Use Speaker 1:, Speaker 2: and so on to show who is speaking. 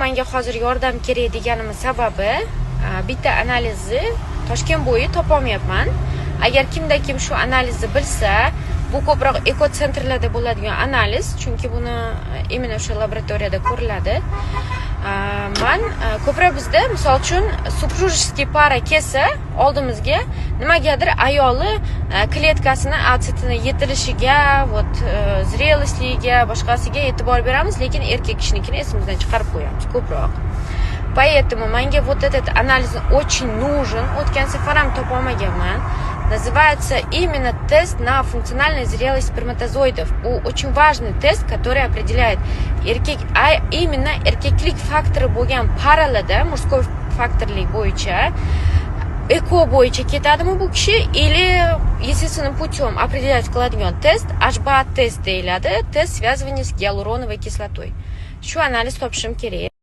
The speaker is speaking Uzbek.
Speaker 1: menga hozir yordam kerak deganimning sababi bitta analizni Toshkent bo'yi topolmayapman. Agar kim shu analizni bilsa, bu ko'proq ekosentrlarda bo'ladigan analiz, chunki buni imенно o'sha laboratoriyada ko'riladi. Men ko'proq bizda, misol uchun, suprujskiy para kelsa, oldimizga nimagadir ayoli kletkasini atsitini yetilishiga, zrelostligiga, boshqasiga e'tibor beramiz, lekin erkak kishinikini esimizdan chiqarib qo'yamiz ko'proq. Поэтому menga вот этот анализ очень нужен. O'tgan safar ham topolmaganman. Называется именно тест на функциональную зрелость сперматозоидов. Очень важный тест, который определяет именно erkaklik faktori bo'lgan paralarda, mужской faktorlik bo'yicha, eko bo'yicha ketadimi bu kishi, или естественным путем определять qiladigan test HBA test deyiladi. Test связывания с гиалуроновой кислотой. Shu analiz topishim kerak.